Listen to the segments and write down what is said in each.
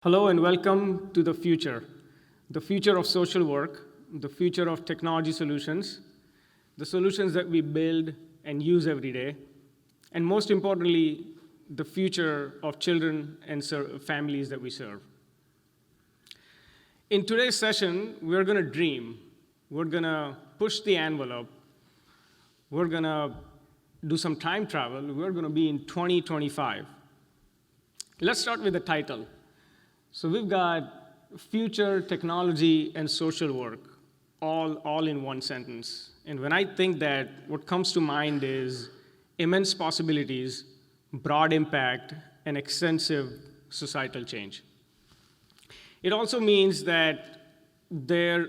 Hello and welcome to the future of social work, the future of technology solutions, the solutions that we build and use every day, and most importantly, the future of children and families that we serve. In today's session, we're going to dream. We're going to push the envelope. We're going to do some time travel. We're going to be in 2025. Let's start with the title. So we've got future, technology, and social work all in one sentence. And when I think that, what comes to mind is immense possibilities, broad impact, and extensive societal change. It also means that there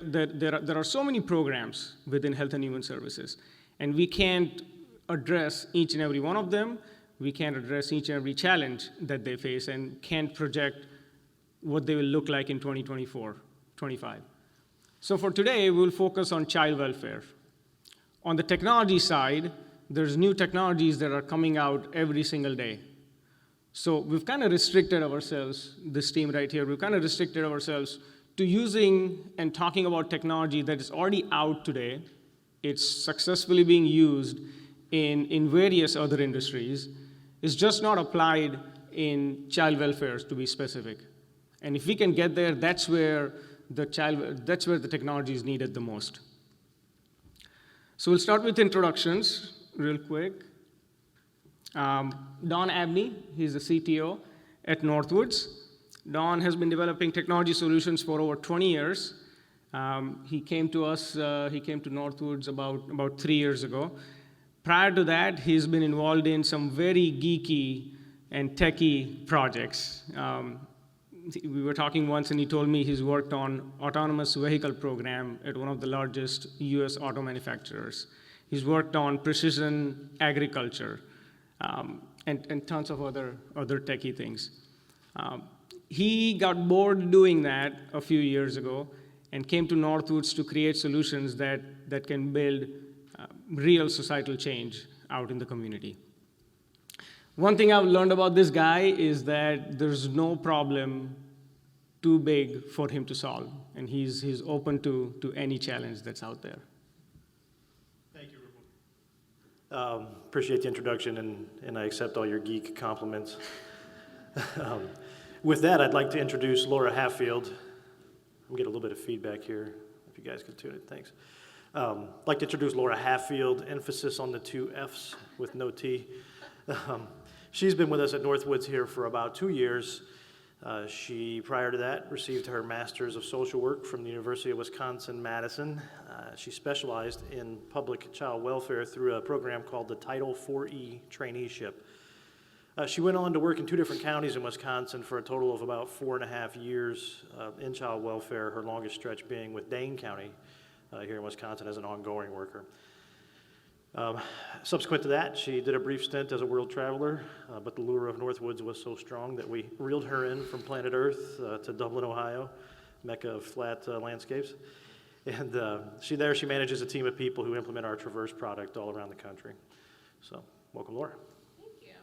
are so many programs within health and human services, and we can't address each and every one of them. We can't address each and every challenge that they face and can't project what they will look like in 2024, 25. So for today, we'll focus on child welfare. On the technology side, there's new technologies that are coming out every single day. So we've kind of restricted ourselves, this team right here, we've kind of restricted ourselves to using and talking about technology that is already out today. It's successfully being used in various other industries. It's just not applied in child welfare, to be specific. And if we can get there, that's where the technology is needed the most. So we'll start with introductions real quick. Don Abney, he's the CTO at Northwoods. Don has been developing technology solutions for over 20 years. He came to Northwoods about 3 years ago. Prior to that, he's been involved in some very geeky and techie projects. We were talking once, and he told me he's worked on autonomous vehicle program at one of the largest US auto manufacturers. He's worked on precision agriculture, and tons of other techie things. He got bored doing that a few years ago and came to Northwoods to create solutions that can build real societal change out in the community. One thing I've learned about this guy is that there's no problem too big for him to solve, and he's open to any challenge that's out there. Thank you, Reuben. Appreciate the introduction, and I accept all your geek compliments. With that, I'd like to introduce Laura Hatfield. I'm getting a little bit of feedback here. If you guys could tune it, thanks. I'd like to introduce Laura Hatfield, emphasis on the 2 F's with no T. She's been with us at Northwoods here for about 2 years. She, prior to that, received her Master's of Social Work from the University of Wisconsin-Madison. She specialized in public child welfare through a program called the Title IV-E traineeship. She went on to work in 2 different counties in Wisconsin for a total of about 4.5 years in child welfare, her longest stretch being with Dane County here in Wisconsin as an ongoing worker. Subsequent to that, she did a brief stint as a world traveler, but the lure of Northwoods was so strong that we reeled her in from planet Earth to Dublin, Ohio, mecca of flat landscapes. And she manages a team of people who implement our Traverse product all around the country. So, welcome, Laura. Thank you.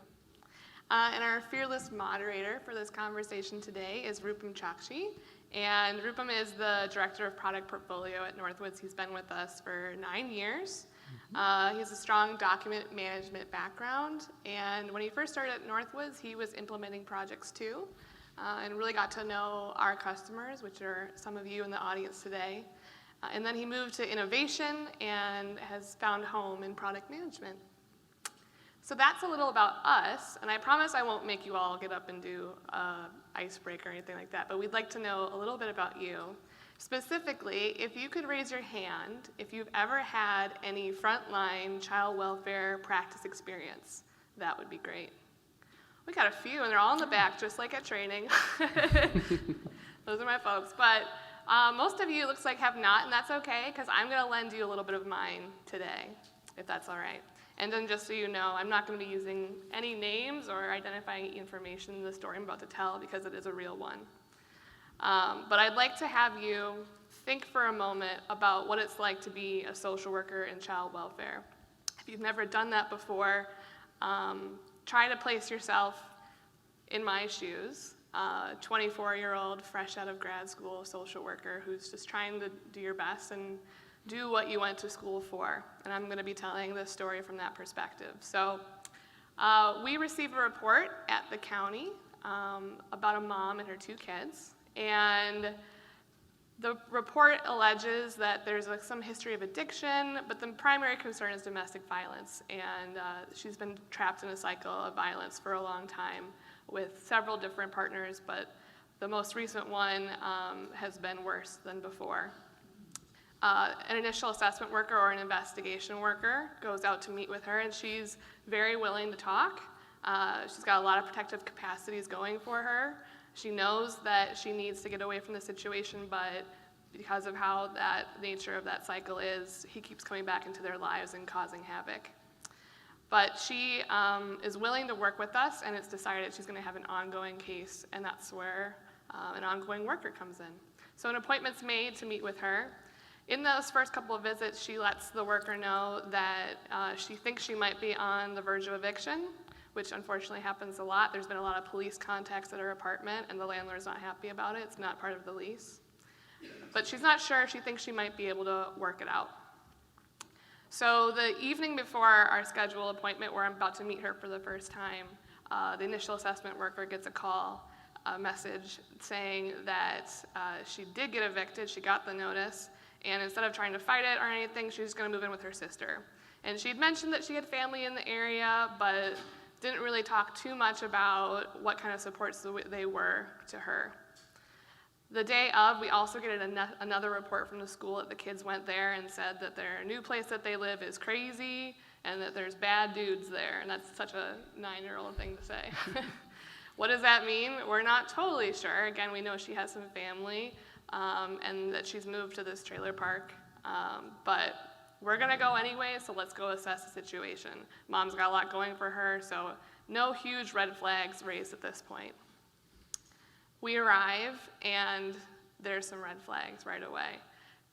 And our fearless moderator for this conversation today is Reuben Chachi. And Reuben is the Director of Product Portfolio at Northwoods. He's been with us for 9 years. He has a strong document management background, and when he first started at Northwoods, he was implementing projects too, and really got to know our customers, which are some of you in the audience today. And then he moved to innovation and has found home in product management. So that's a little about us, and I promise I won't make you all get up and do an icebreaker or anything like that, but we'd like to know a little bit about you. Specifically, if you could raise your hand if you've ever had any frontline child welfare practice experience, that would be great. We got a few, and they're all in the back, just like at training. Those are my folks. But most of you, it looks like, have not, and that's okay, because I'm going to lend you a little bit of mine today, if that's all right. And then just so you know, I'm not going to be using any names or identifying information in the story I'm about to tell, because it is a real one. But I'd like to have you think for a moment about what it's like to be a social worker in child welfare. If you've never done that before, try to place yourself in my shoes. 24-year-old, fresh out of grad school, social worker who's just trying to do your best and do what you went to school for. And I'm going to be telling this story from that perspective. So we received a report at the county about a mom and her 2 kids. And the report alleges that there's some history of addiction, but the primary concern is domestic violence. And she's been trapped in a cycle of violence for a long time with several different partners, but the most recent one has been worse than before. An initial assessment worker or an investigation worker goes out to meet with her, and she's very willing to talk. She's got a lot of protective capacities going for her. She knows that she needs to get away from the situation, but because of how that nature of that cycle is, he keeps coming back into their lives and causing havoc. But she is willing to work with us, and it's decided she's going to have an ongoing case, and that's where an ongoing worker comes in. So an appointment's made to meet with her. In those first couple of visits, she lets the worker know that she thinks she might be on the verge of eviction, which unfortunately happens a lot. There's been a lot of police contacts at her apartment, and the landlord's not happy about it. It's not part of the lease. But she's not sure. She thinks she might be able to work it out. So the evening before our scheduled appointment, where I'm about to meet her for the first time, the initial assessment worker gets a message saying that she did get evicted. She got the notice. And instead of trying to fight it or anything, she's going to move in with her sister. And she'd mentioned that she had family in the area, but didn't really talk too much about what kind of supports they were to her. The day of, we also get another report from the school that the kids went there and said that their new place that they live is crazy and that there's bad dudes there. And that's such a 9-year-old thing to say. What does that mean? We're not totally sure. Again, we know she has some family. And that she's moved to this trailer park. But we're going to go anyway, so let's go assess the situation. Mom's got a lot going for her, so no huge red flags raised at this point. We arrive, and there's some red flags right away.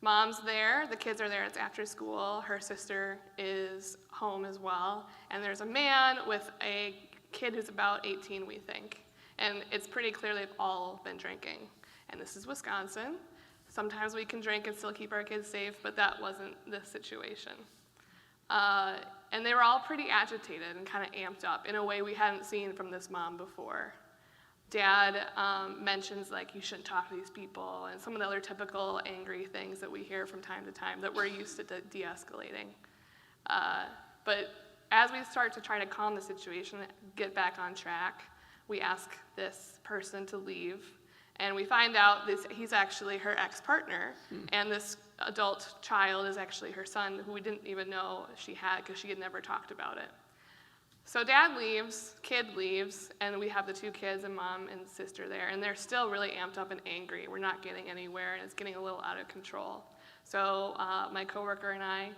Mom's there, the kids are there, it's after school, her sister is home as well, and there's a man with a kid who's about 18, we think. And it's pretty clear they've all been drinking. And this is Wisconsin. Sometimes we can drink and still keep our kids safe, but that wasn't the situation. And they were all pretty agitated and kind of amped up in a way we hadn't seen from this mom before. Dad mentions, like, you shouldn't talk to these people, and some of the other typical angry things that we hear from time to time that we're used to de-escalating. But as we start to try to calm the situation, get back on track, we ask this person to leave. And we find out he's actually her ex-partner, and this adult child is actually her son, who we didn't even know she had because she had never talked about it. So dad leaves, kid leaves, and we have the 2 kids and mom and sister there, and they're still really amped up and angry. We're not getting anywhere, and it's getting a little out of control. So my coworker and I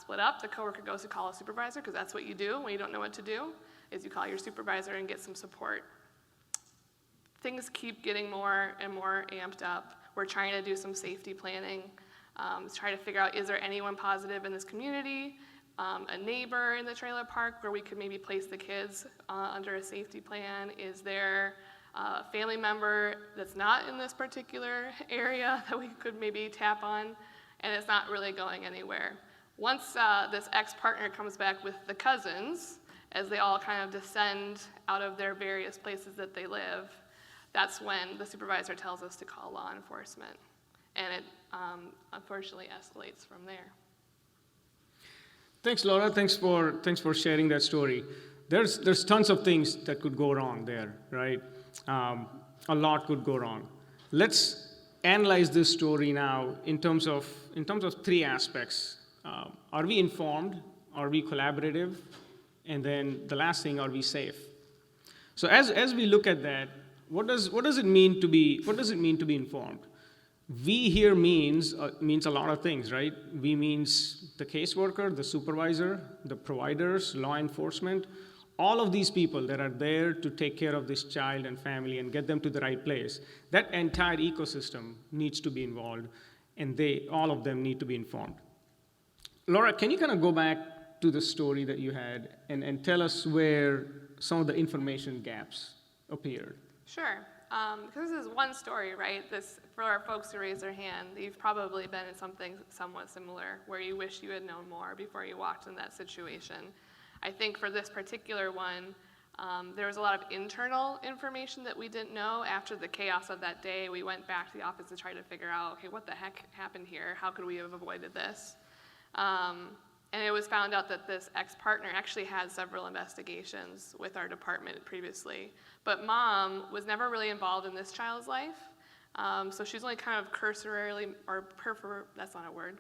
split up. The coworker goes to call a supervisor, because that's what you do when you don't know what to do, is you call your supervisor and get some support. Things keep getting more and more amped up. We're trying to do some safety planning, try to figure out, is there anyone positive in this community, a neighbor in the trailer park where we could maybe place the kids under a safety plan? Is there a family member that's not in this particular area that we could maybe tap on? And it's not really going anywhere. Once this ex-partner comes back with the cousins, as they all kind of descend out of their various places that they live, that's when the supervisor tells us to call law enforcement. And it unfortunately escalates from there. Thanks, Laura. Thanks for sharing that story. There's tons of things that could go wrong there, right? A lot could go wrong. Let's analyze this story now in terms of 3 aspects. Are we informed? Are we collaborative? And then the last thing, are we safe? So as we look at that, what does it mean to be informed? We here means a lot of things, right? We means the caseworker, the supervisor, the providers, law enforcement, all of these people that are there to take care of this child and family and get them to the right place. That entire ecosystem needs to be involved, and all of them need to be informed. Laura, can you kind of go back to the story that you had and tell us where some of the information gaps appeared? Sure. because this is one story, right? This, for our folks who raise their hand, you've probably been in something somewhat similar where you wish you had known more before you walked in that situation. I think for this particular one, there was a lot of internal information that we didn't know. After the chaos of that day, we went back to the office to try to figure out, okay, what the heck happened here? How could we have avoided this? And it was found out that this ex-partner actually had several investigations with our department previously. But mom was never really involved in this child's life. So she's only kind of cursorily, that's not a word,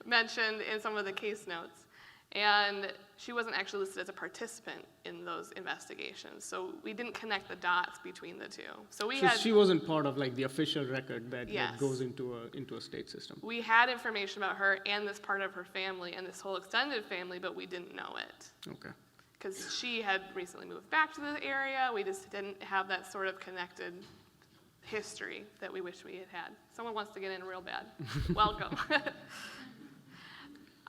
mentioned in some of the case notes. And she wasn't actually listed as a participant in those investigations. So we didn't connect the dots between the two. So she wasn't part of like the official record that Yes. goes into a state system. We had information about her and this part of her family and this whole extended family, but we didn't know it. Okay. Because she had recently moved back to the area. We just didn't have that sort of connected history that we wish we had had. Someone wants to get in real bad. Welcome.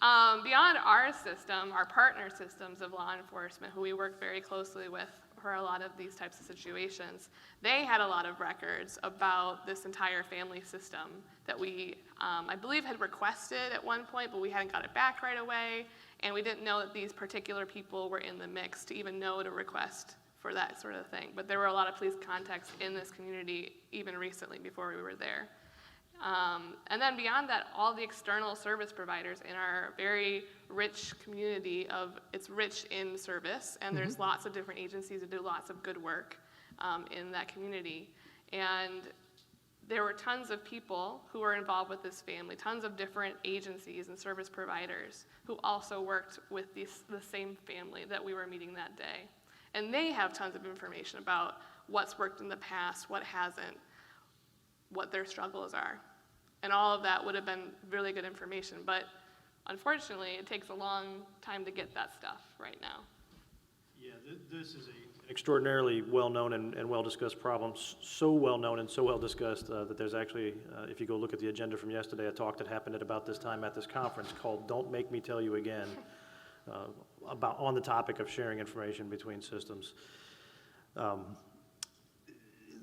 Beyond our system, our partner systems of law enforcement, who we work very closely with for a lot of these types of situations, they had a lot of records about this entire family system that we, I believe, had requested at one point, but we hadn't got it back right away, and we didn't know that these particular people were in the mix to even know to request for that sort of thing. But there were a lot of police contacts in this community even recently before we were there. And then beyond that, all the external service providers in our very rich community it's rich in service, and there's lots of different agencies that do lots of good work in that community. And there were tons of people who were involved with this family, tons of different agencies and service providers who also worked with the same family that we were meeting that day. And they have tons of information about what's worked in the past, what hasn't, what their struggles are. And all of that would have been really good information, but unfortunately, it takes a long time to get that stuff right now. Yeah, this is an extraordinarily well-known and well-discussed problem, so well-known and so well-discussed that there's actually, if you go look at the agenda from yesterday, a talk that happened at about this time at this conference called "Don't Make Me Tell You Again," on the topic of sharing information between systems.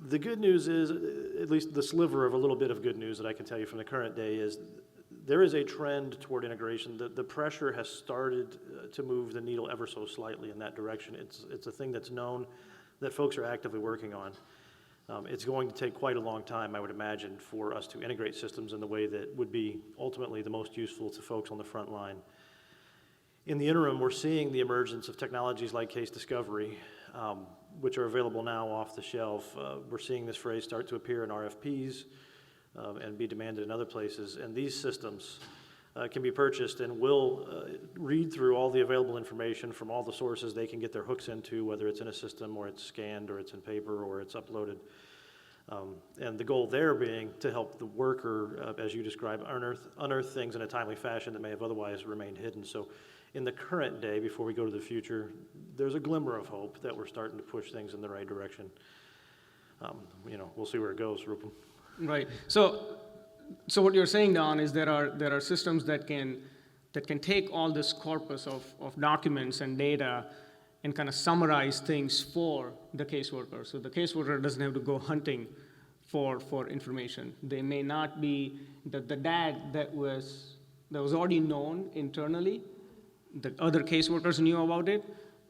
The good news is, at least the sliver of a little bit of good news that I can tell you from the current day is there is a trend toward integration. The pressure has started to move the needle ever so slightly in that direction. It's a thing that's known that folks are actively working on. It's going to take quite a long time, I would imagine, for us to integrate systems in the way that would be ultimately the most useful to folks on the front line. In the interim, we're seeing the emergence of technologies like case discovery, which are available now off the shelf. We're seeing this phrase start to appear in RFPs and be demanded in other places. And these systems can be purchased and will read through all the available information from all the sources they can get their hooks into, whether it's in a system or it's scanned or it's in paper or it's uploaded. And the goal there being to help the worker, as you described, unearth things in a timely fashion that may have otherwise remained hidden. So in the current day, before we go to the future, there's a glimmer of hope that we're starting to push things in the right direction. We'll see where it goes, Reuben. Right. So what you're saying, Don, is there are systems that can take all this corpus of documents and data and kind of summarize things for the caseworker. So the caseworker doesn't have to go hunting for information. They may not be the dad that was already known internally. The other caseworkers knew about it,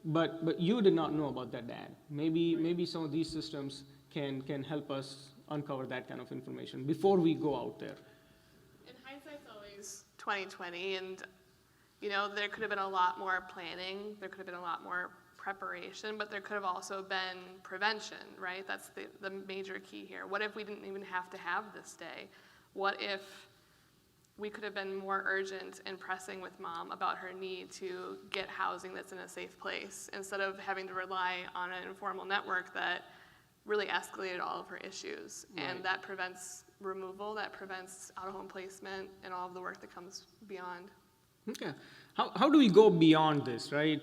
but you did not know about that dad. Maybe some of these systems can help us uncover that kind of information before we go out there. And hindsight's always 20/20, and there could have been a lot more planning, there could have been a lot more preparation, but there could have also been prevention, right? That's the major key here. What if we didn't even have to have this day? What if we could have been more urgent and pressing with mom about her need to get housing that's in a safe place instead of having to rely on an informal network that really escalated all of her issues. Right. And that prevents removal, that prevents out-of-home placement, and all of the work that comes beyond. Okay. How do we go beyond this, right?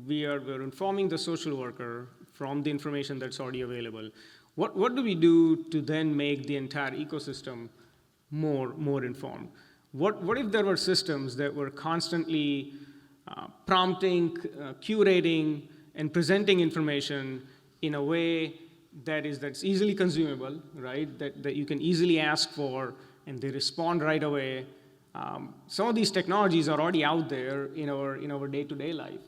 We're informing the social worker from the information that's already available. What do we do to then make the entire ecosystem more informed? What if there were systems that were constantly prompting, curating, and presenting information in a way that's easily consumable, right? That you can easily ask for, and they respond right away. Some of these technologies are already out there in our day-to-day life.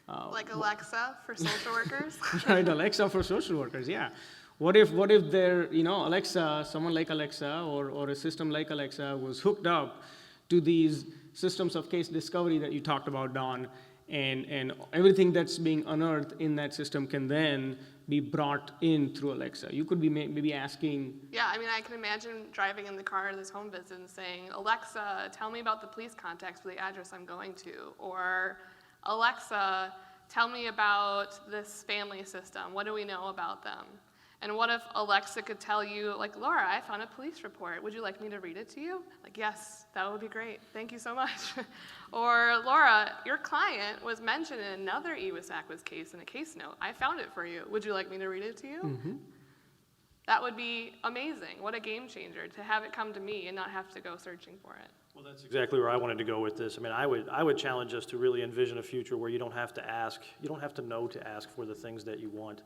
Like Alexa for social workers? Right, Alexa for social workers, yeah. What if they're, Alexa, someone like Alexa or a system like Alexa was hooked up to these systems of case discovery that you talked about, Don, and everything that's being unearthed in that system can then be brought in through Alexa. You could be maybe asking. Yeah, I mean, I can imagine driving in the car to this home visit and saying, Alexa, tell me about the police contacts for the address I'm going to. Or, Alexa, tell me about this family system. What do we know about them? And what if Alexa could tell you, like, Laura, I found a police report. Would you like me to read it to you? Like, yes, that would be great. Thank you so much. Or, Laura, your client was mentioned in another EWIS-ACWIS case in a case note. I found it for you. Would you like me to read it to you? Mm-hmm. That would be amazing. What a game changer to have it come to me and not have to go searching for it. Well, that's exactly where I wanted to go with this. I mean, I would challenge us to really envision a future where you don't have to ask, you don't have to know to ask for the things that you want.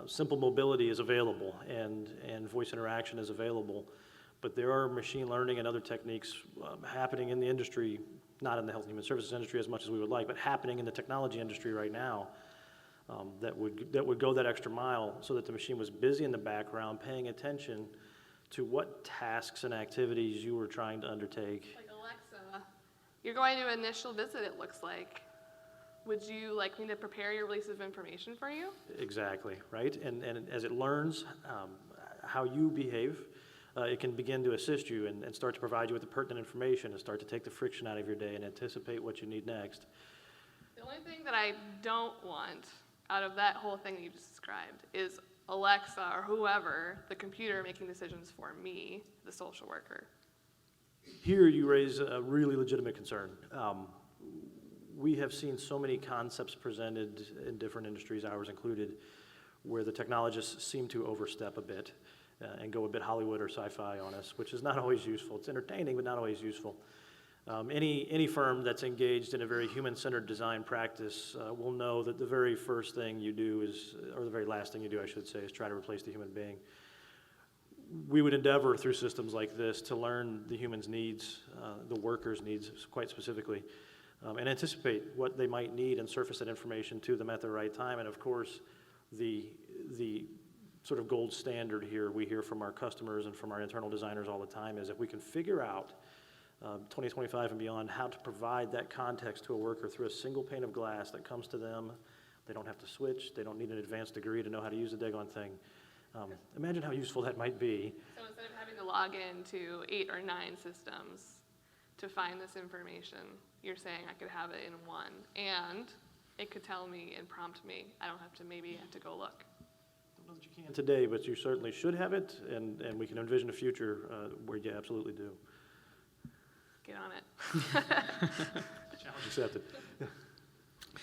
Simple mobility is available, and voice interaction is available, but there are machine learning and other techniques happening in the industry, not in the health and human services industry as much as we would like, but happening in the technology industry right now that would go that extra mile so that the machine was busy in the background paying attention to what tasks and activities you were trying to undertake. Like, Alexa, you're going to an initial visit, it looks like. Would you like me to prepare your release of information for you? Exactly, right? And as it learns how you behave, it can begin to assist you and start to provide you with the pertinent information and start to take the friction out of your day and anticipate what you need next. The only thing that I don't want out of that whole thing that you just described is Alexa or whoever, the computer, making decisions for me, the social worker. Here you raise a really legitimate concern. We have seen so many concepts presented in different industries, ours included, where the technologists seem to overstep a bit and go a bit Hollywood or sci-fi on us, which is not always useful. It's entertaining, but not always useful. Any firm that's engaged in a very human-centered design practice will know that the very first thing you do is, or the very last thing you do, I should say, is try to replace the human being. We would endeavor through systems like this to learn the human's needs, the worker's needs quite specifically, and anticipate what they might need and surface that information to them at the right time. And of course, the sort of gold standard here we hear from our customers and from our internal designers all the time is if we can figure out 2025 and beyond how to provide that context to a worker through a single pane of glass that comes to them. They don't have to switch. They don't need an advanced degree to know how to use the daggone thing. Imagine how useful that might be. So instead of having to log into 8 or 9 systems to find this information, you're saying I could have it in one, and it could tell me and prompt me. I don't have to go look. I don't know that you can today, but you certainly should have it, and we can envision a future where you absolutely do. Get on it. Challenge accepted.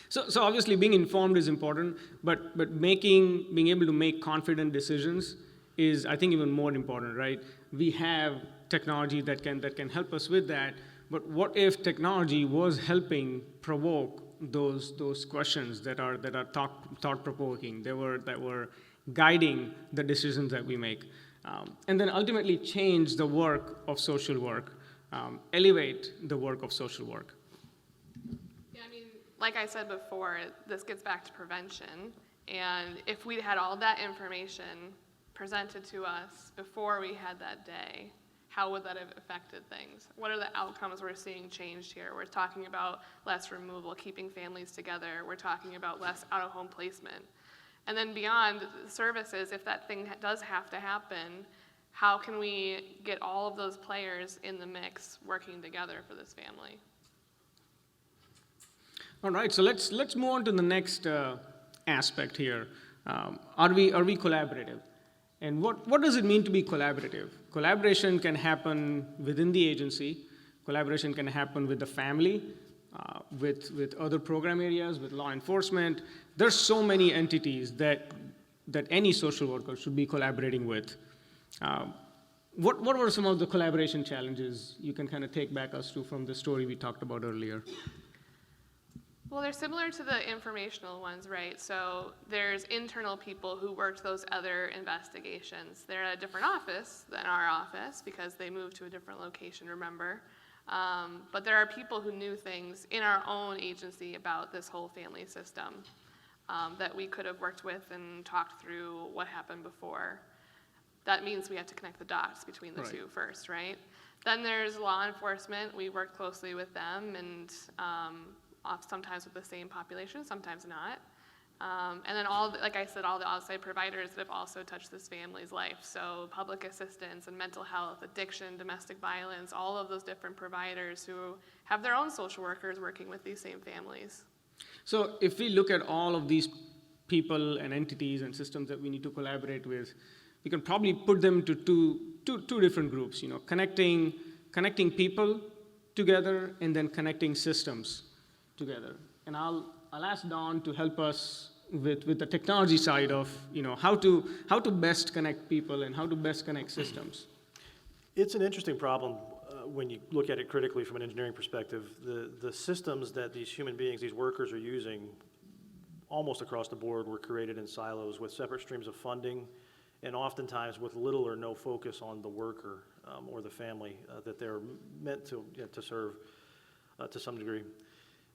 So obviously being informed is important, but being able to make confident decisions is, I think, even more important, right? We have technology that can help us with that, but what if technology was helping provoke those questions that are thought-provoking, that were guiding the decisions that we make, and then ultimately change the work of social work, elevate the work of social work? Yeah, I mean, like I said before, this gets back to prevention, and if we had all that information presented to us before we had that day, how would that have affected things? What are the outcomes we're seeing changed here? We're talking about less removal, keeping families together. We're talking about less out-of-home placement. And then beyond services, if that thing does have to happen, how can we get all of those players in the mix working together for this family? All right, so let's move on to the next aspect here. Are we collaborative? And what does it mean to be collaborative? Collaboration can happen within the agency. Collaboration can happen with the family, with other program areas, with law enforcement. There's so many entities that any social worker should be collaborating with. What were some of the collaboration challenges you can kind of take back us to from the story we talked about earlier? Well, they're similar to the informational ones, right? So there's internal people who worked those other investigations. They're at a different office than our office because they moved to a different location, remember? But there are people who knew things in our own agency about this whole family system that we could have worked with and talked through what happened before. That means we have to connect the dots between the two first, right? Then there's law enforcement. We work closely with them and sometimes with the same population, sometimes not. And then like I said, all the outside providers that have also touched this family's life. So public assistance and mental health, addiction, domestic violence, all of those different providers who have their own social workers working with these same families. So if we look at all of these people and entities and systems that we need to collaborate with, we can probably put them to two different groups, connecting people together and then connecting systems together. And I'll ask Dawn to help us with the technology side of how to best connect people and how to best connect systems. It's an interesting problem when you look at it critically from an engineering perspective. The systems that these human beings, these workers are using almost across the board were created in silos with separate streams of funding and oftentimes with little or no focus on the worker or the family that they're meant to serve to some degree.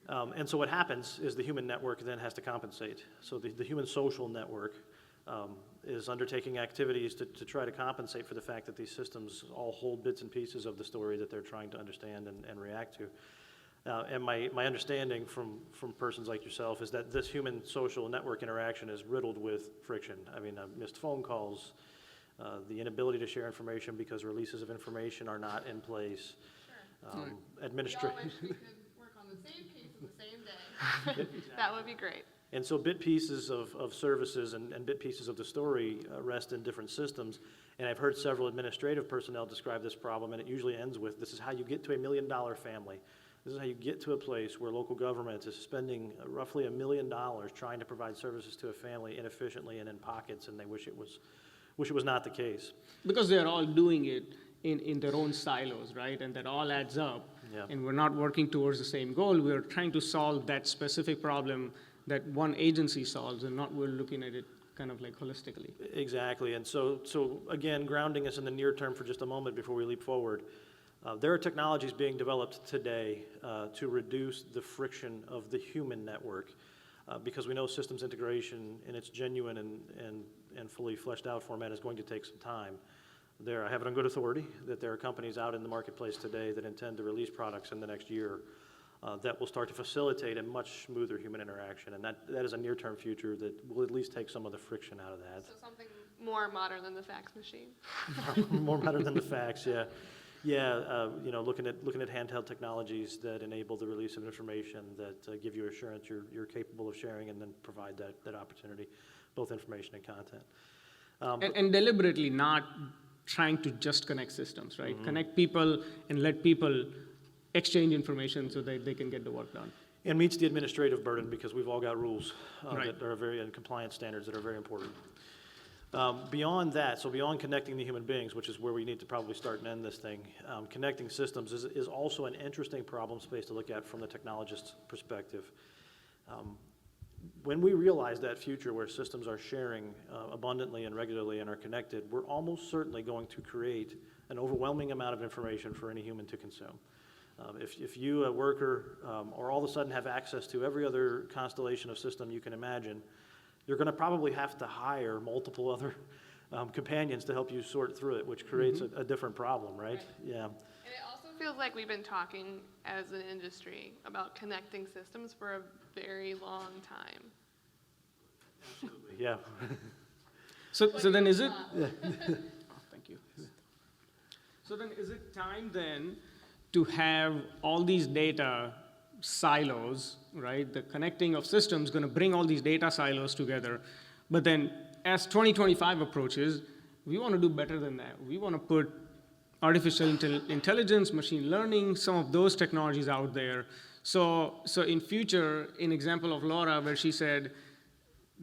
And so what happens is the human network then has to compensate. So the human social network is undertaking activities to try to compensate for the fact that these systems all hold bits and pieces of the story that they're trying to understand and react to. And my understanding from persons like yourself is that this human social network interaction is riddled with friction. I mean, missed phone calls, the inability to share information because releases of information are not in place. Sure. We could work on the same case on the same day. That would be great. And so bit pieces of services and bit pieces of the story rest in different systems. And I've heard several administrative personnel describe this problem, and it usually ends with, this is how you get to $1 million family. This is how you get to a place where local government is spending roughly $1 million trying to provide services to a family inefficiently and in pockets, and they wish it was not the case. Because they're all doing it in their own silos, right? And that all adds up. Yeah. And we're not working towards the same goal. We're trying to solve that specific problem that one agency solves, and not we're looking at it kind of like holistically. Exactly. And so again, grounding us in the near term for just a moment before we leap forward. There are technologies being developed today to reduce the friction of the human network because we know systems integration in its genuine and fully fleshed out format is going to take some time. I have it on good authority that there are companies out in the marketplace today that intend to release products in the next year that will start to facilitate a much smoother human interaction, and that is a near-term future that will at least take some of the friction out of that. So something more modern than the fax machine. More modern than the fax, yeah. Yeah, looking at handheld technologies that enable the release of information that give you assurance you're capable of sharing and then provide that opportunity, both information and content. And deliberately not trying to just connect systems, right? Mm-hmm. Connect people and let people exchange information so that they can get the work done. And meets the administrative burden because we've all got rules Right. that are and compliance standards that are very important. Beyond that, so beyond connecting the human beings, which is where we need to probably start and end this thing, connecting systems is also an interesting problem space to look at from the technologist's perspective. When we realize that future where systems are sharing abundantly and regularly and are connected, we're almost certainly going to create an overwhelming amount of information for any human to consume. If you, a worker, or all of a sudden have access to every other constellation of system you can imagine, you're going to probably have to hire multiple other companions to help you sort through it, which creates a different problem, right? Yeah. And it also feels like we've been talking as an industry about connecting systems for a very long time. Absolutely, yeah. So then is it? Yeah. Thank you. So then is it time then to have all these data silos, right? The connecting of systems going to bring all these data silos together. But then as 2025 approaches, we want to do better than that. We want to put artificial intelligence, machine learning, some of those technologies out there. So in future, in example of Laura, where she said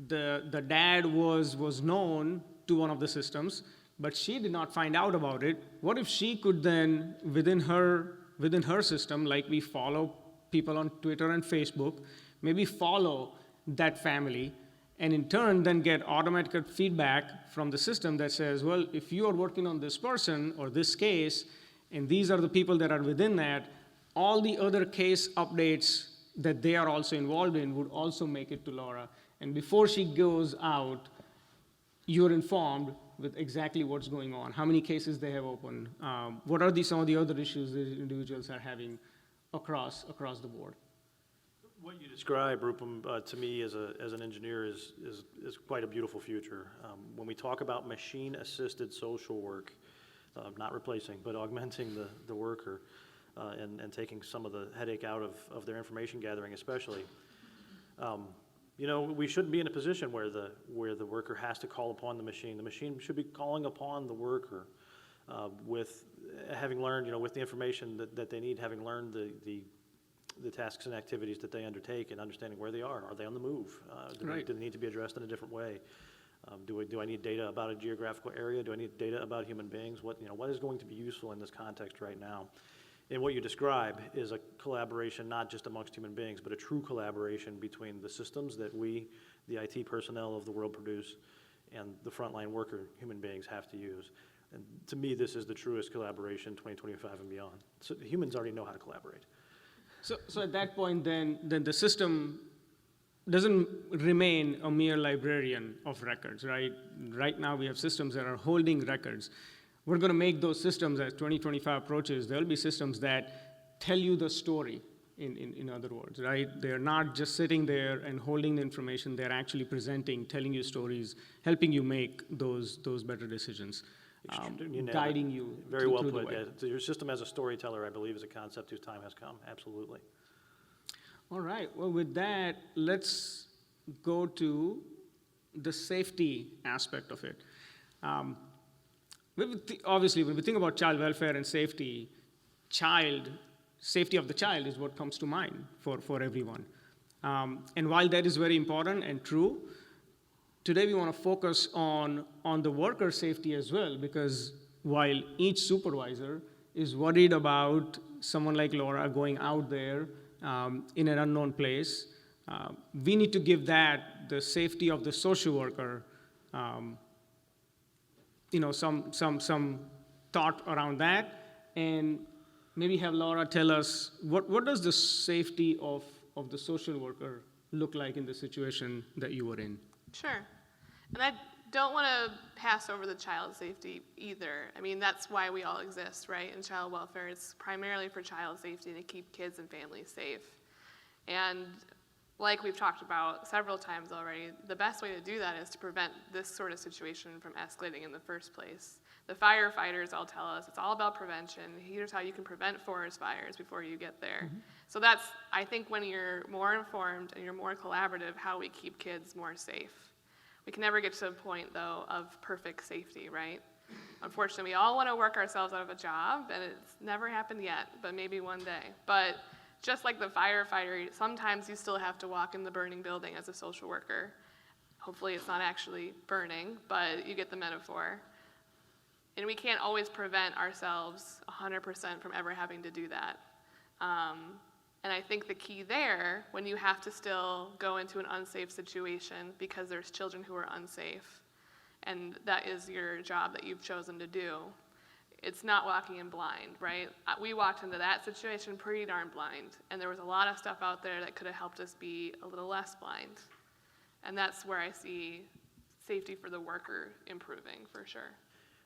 the dad was known to one of the systems, but she did not find out about it. What if she could then, within her system, like we follow people on Twitter and Facebook, maybe follow that family, and in turn then get automatic feedback from the system that says, well, if you are working on this person or this case, and these are the people that are within that, all the other case updates that they are also involved in would also make it to Laura. And before she goes out, you're informed with exactly what's going on, how many cases they have open, what are some of the other issues that individuals are having across the board. What you describe, Rupam, to me as an engineer is quite a beautiful future. When we talk about machine-assisted social work, not replacing, but augmenting the worker and taking some of the headache out of their information gathering especially, we shouldn't be in a position where the worker has to call upon the machine. The machine should be calling upon the worker with having learned, with the information that they need, having learned the tasks and activities that they undertake and understanding where they are. Are they on the move? Do they need to be addressed in a different way? Do I need data about a geographical area? Do I need data about human beings? What is going to be useful in this context right now? And what you describe is a collaboration not just amongst human beings, but a true collaboration between the systems that we, the IT personnel of the world, produce and the frontline worker human beings have to use. And to me, this is the truest collaboration 2025 and beyond. So humans already know how to collaborate. So at that point, then the system doesn't remain a mere librarian of records, right? Right now, we have systems that are holding records. We're going to make those systems, as 2025 approaches, there'll be systems that tell you the story, in other words, right? They're not just sitting there and holding the information. They're actually presenting, telling you stories, helping you make those better decisions, guiding you very well through put. the way. Yeah. Your system as a storyteller, I believe, is a concept whose time has come. Absolutely. All right. Well, with that, let's go to the safety aspect of it. Obviously, when we think about child welfare and safety of the child is what comes to mind for everyone. And while that is very important and true, today we want to focus on the worker safety as well, because while each supervisor is worried about someone like Laura going out there in an unknown place, we need to give that the safety of the social worker some thought around that, and maybe have Laura tell us what does the safety of the social worker look like in the situation that you were in? Sure. And I don't want to pass over the child safety either. I mean, that's why we all exist, right? In child welfare, it's primarily for child safety, to keep kids and families safe. And like we've talked about several times already, the best way to do that is to prevent this sort of situation from escalating in the first place. The firefighters all tell us it's all about prevention. Here's how you can prevent forest fires before you get there. Mm-hmm. So that's, I think, when you're more informed and you're more collaborative, how we keep kids more safe. We can never get to a point, though, of perfect safety, right? Unfortunately, we all want to work ourselves out of a job, and it's never happened yet, but maybe one day. But just like the firefighter, sometimes you still have to walk in the burning building as a social worker. Hopefully it's not actually burning, but you get the metaphor. And we can't always prevent ourselves 100% from ever having to do that. And I think the key there, when you have to still go into an unsafe situation because there's children who are unsafe, and that is your job that you've chosen to do, it's not walking in blind, right? We walked into that situation pretty darn blind, and there was a lot of stuff out there that could have helped us be a little less blind. And that's where I see safety for the worker improving, for sure.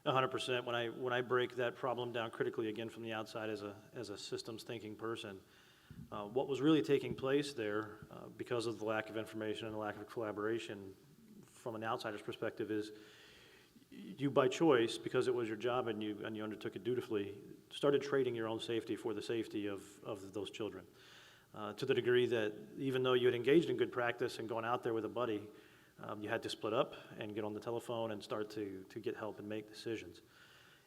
100%. When I break that problem down critically again from the outside as a systems thinking person, what was really taking place there, because of the lack of information and the lack of collaboration from an outsider's perspective, is you by choice, because it was your job and you undertook it dutifully, started trading your own safety for the safety of those children. To the degree that even though you had engaged in good practice and gone out there with a buddy, you had to split up and get on the telephone and start to get help and make decisions.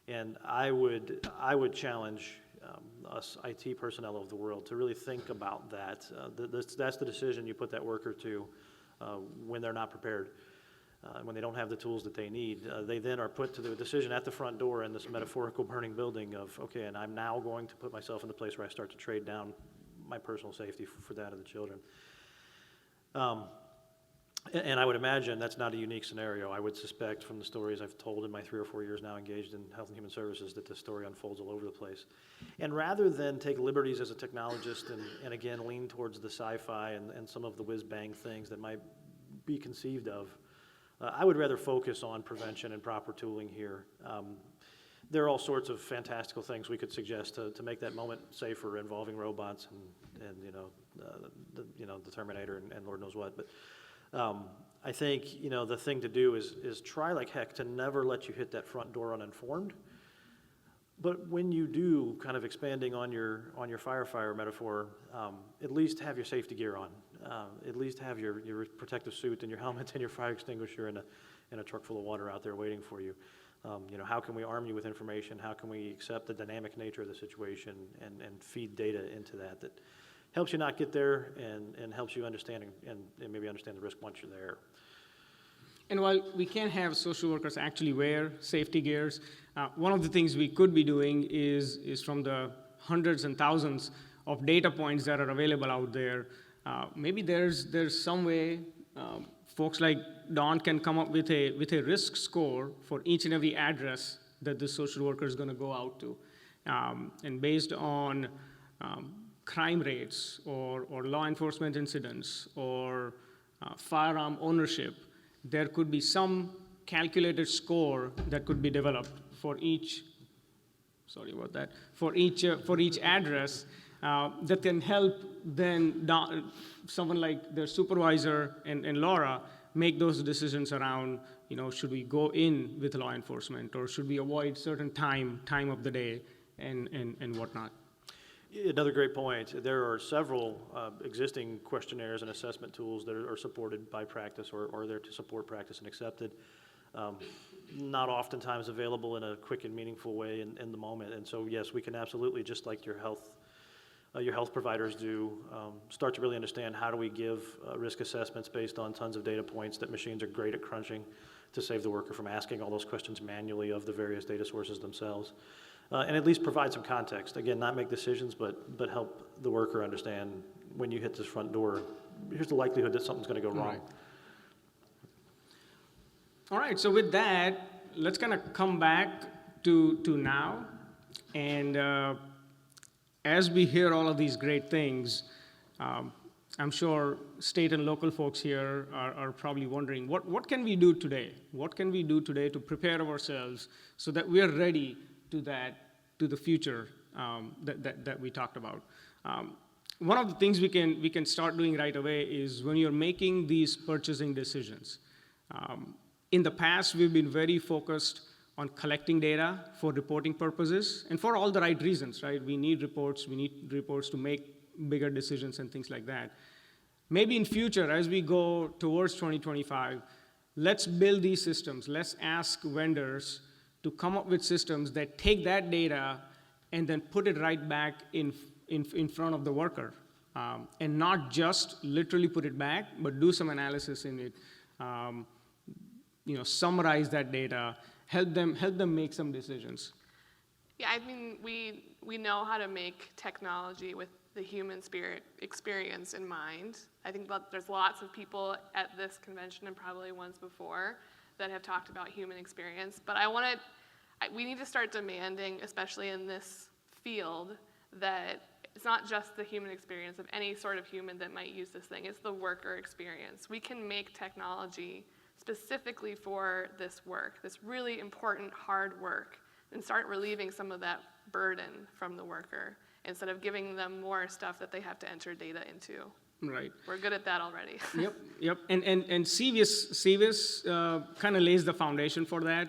And I would challenge us IT personnel of the world to really think about that. That's the decision you put that worker to when they're not prepared. When they don't have the tools that they need, they then are put to the decision at the front door in this metaphorical burning building of, okay, and I'm now going to put myself in the place where I start to trade down my personal safety for that of the children. And I would imagine that's not a unique scenario. I would suspect from the stories I've told in my 3 or 4 years now engaged in health and human services that this story unfolds all over the place. And rather than take liberties as a technologist and again lean towards the sci-fi and some of the whiz-bang things that might be conceived of, I would rather focus on prevention and proper tooling here. There are all sorts of fantastical things we could suggest to make that moment safer involving robots and the Terminator and Lord knows what. But I think the thing to do is try like heck to never let you hit that front door uninformed. But when you do, kind of expanding on your firefighter metaphor, at least have your safety gear on. At least have your protective suit and your helmet and your fire extinguisher and a truck full of water out there waiting for you. How can we arm you with information? How can we accept the dynamic nature of the situation and feed data into that helps you not get there and helps you understand and maybe understand the risk once you're there. And while we can't have social workers actually wear safety gears, one of the things we could be doing is from the hundreds and thousands of data points that are available out there, maybe there's some way folks like Don can come up with a risk score for each and every address that the social worker is going to go out to. And based on crime rates or law enforcement incidents or firearm ownership, there could be some calculated score that could be developed for each address that can help then someone like their supervisor and Laura make those decisions around, should we go in with law enforcement or should we avoid certain time of the day and whatnot. Another great point. There are several existing questionnaires and assessment tools that are supported by practice or are there to support practice and accepted. Not oftentimes available in a quick and meaningful way in the moment. And so, yes, we can absolutely, just like your health providers do, start to really understand how do we give risk assessments based on tons of data points that machines are great at crunching to save the worker from asking all those questions manually of the various data sources themselves. And at least provide some context. Again, not make decisions, but help the worker understand when you hit this front door, here's the likelihood that something's going to go wrong. Right. All right, so with that, let's kind of come back to now. And as we hear all of these great things, I'm sure state and local folks here are probably wondering, what can we do today? What can we do today to prepare ourselves so that we are ready to the future that we talked about. One of the things we can start doing right away is when you're making these purchasing decisions. In the past, we've been very focused on collecting data for reporting purposes and for all the right reasons, right? We need reports to make bigger decisions and things like that. Maybe in future, as we go towards 2025, let's build these systems. Let's ask vendors to come up with systems that take that data and then put it right back in front of the worker. And not just literally put it back, but do some analysis in it, summarize that data, help them make some decisions. Yeah, I mean, we know how to make technology with the human spirit experience in mind. I think there's lots of people at this convention and probably ones before that have talked about human experience, but we need to start demanding, especially in this field, that it's not just the human experience of any sort of human that might use this thing, it's the worker experience. We can make technology specifically for this work, this really important, hard work, and start relieving some of that burden from the worker instead of giving them more stuff that they have to enter data into. Right. We're good at that already. Yep. And CVIS kind of lays the foundation for that.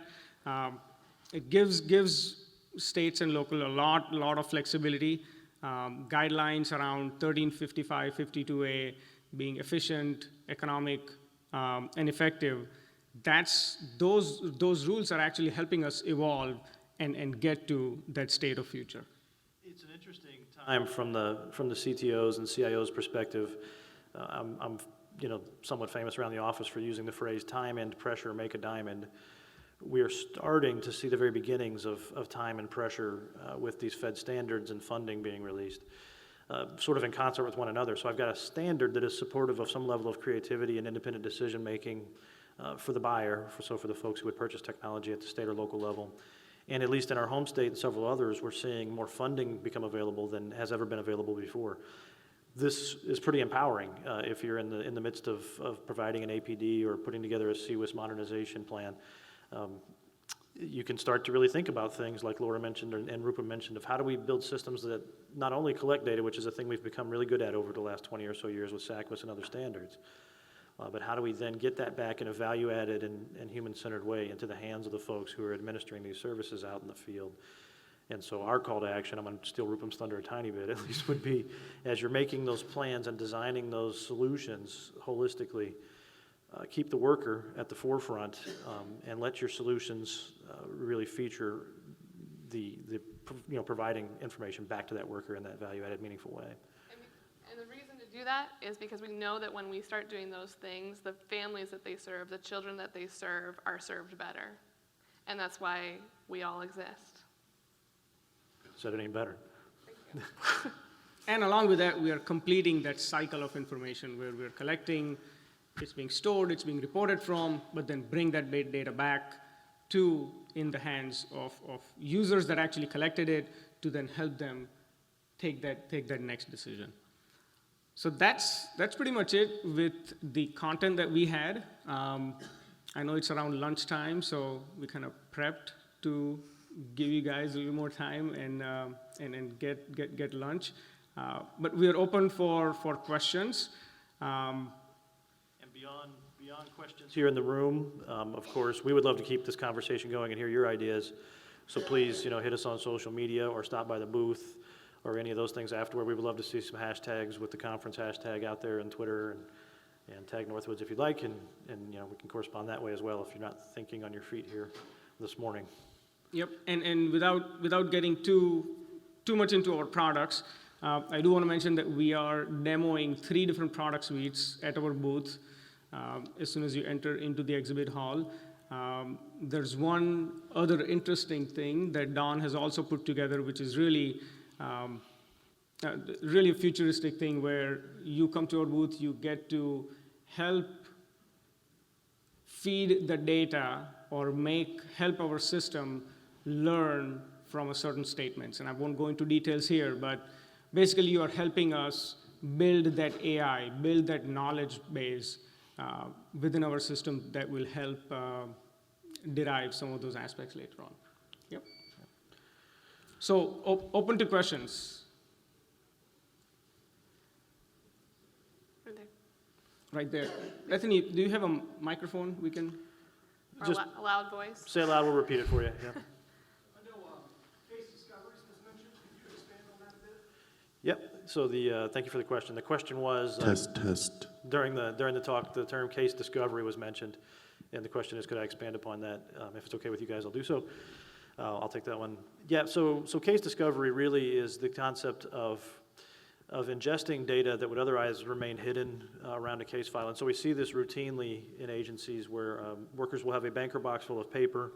It gives states and local a lot of flexibility. Guidelines around 1355, 52A being efficient, economic, and effective. Those rules are actually helping us evolve and get to that state of future. It's an interesting time from the CTOs and CIOs perspective. I'm somewhat famous around the office for using the phrase time and pressure make a diamond. We are starting to see the very beginnings of time and pressure with these Fed standards and funding being released. sort of in concert with one another. So I've got a standard that is supportive of some level of creativity and independent decision-making for the buyer, for the folks who would purchase technology at the state or local level. And at least in our home state and several others, we're seeing more funding become available than has ever been available before. This is pretty empowering if you're in the midst of providing an APD or putting together a CWIS modernization plan. You can start to really think about things like Laura mentioned and Reuben mentioned of how do we build systems that not only collect data, which is a thing we've become really good at over the last 20 or so years with SACWIS and other standards, but how do we then get that back in a value-added and human-centered way into the hands of the folks who are administering these services out in the field. And so our call to action, I'm going to steal Rupert's thunder a tiny bit, at least would be, as you're making those plans and designing those solutions holistically, keep the worker at the forefront and let your solutions really feature the providing information back to that worker in that value-added, meaningful way. And the reason to do that is because we know that when we start doing those things, the families that they serve, the children that they serve, are served better. And that's why we all exist. Said it ain't better. And along with that, we are completing that cycle of information where we're collecting, it's being stored, it's being reported from, but then bring that data back to in the hands of users that actually collected it to then help them take that next decision. So that's pretty much it with the content that we had. I know it's around lunchtime, so we kind of prepped to give you guys a little more time and get lunch. But we are open for questions. And beyond questions here in the room, of course, we would love to keep this conversation going and hear your ideas. So please, hit us on social media or stop by the booth or any of those things afterward. We would love to see some hashtags with the conference hashtag out there on Twitter and tag Northwoods if you'd like, and we can correspond that way as well if you're not thinking on your feet here this morning. Yep, and without getting too much into our products, I do want to mention that we are demoing 3 different product suites at our booth as soon as you enter into the exhibit hall. There's one other interesting thing that Don has also put together, which is really a futuristic thing where you come to our booth, you get to help feed the data or help our system learn from a certain statements. And I won't go into details here, but basically you are helping us build that AI, build that knowledge base within our system that will help derive some of those aspects later on. Yep. So open to questions. Right there. Bethany, do you have a microphone we can? Or Just a loud voice? say it loud, we'll repeat it for you. Yeah. I know case discoveries was mentioned. Could you expand on that a bit? Yep. So thank you for the question. The question was Test. during the talk, the term case discovery was mentioned, and the question is, could I expand upon that? If it's okay with you guys, I'll do so. I'll take that one. Yeah. So case discovery really is the concept of ingesting data that would otherwise remain hidden around a case file. And so we see this routinely in agencies where workers will have a banker box full of paper.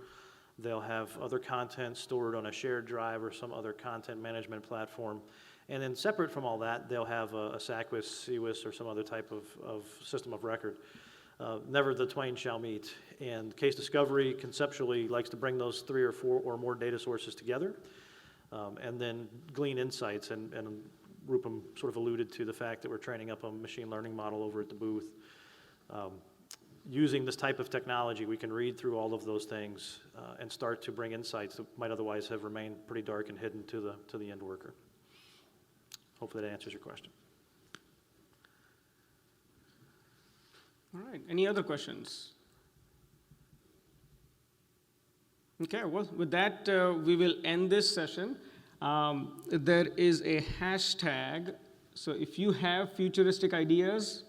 They'll have other content stored on a shared drive or some other content management platform. And then separate from all that, they'll have a SACWIS, CWIS, or some other type of system of record. Never the twain shall meet. And case discovery conceptually likes to bring those 3 or 4 or more data sources together and then glean insights. And Rupam sort of alluded to the fact that we're training up a machine learning model over at the booth. Using this type of technology, we can read through all of those things and start to bring insights that might otherwise have remained pretty dark and hidden to the end worker. Hopefully that answers your question. All right, any other questions? Okay, well, with that, we will end this session. There is a hashtag, so if you have futuristic ideas,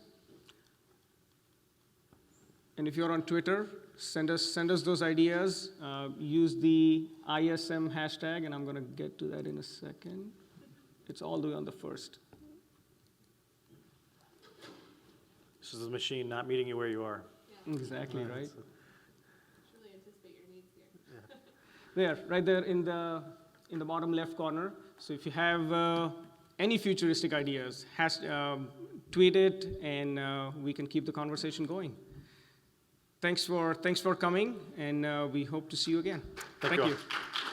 and if you're on Twitter, send us those ideas. Use the ISM hashtag, and I'm going to get to that in a second. It's all the way on the first. This is the machine not meeting you where you are. Yeah. Exactly, right? Truly anticipate your needs here. There, right there in the bottom left corner. So if you have any futuristic ideas, tweet it, and we can keep the conversation going. Thanks for coming, and we hope to see you again. Thank Thank you you. all.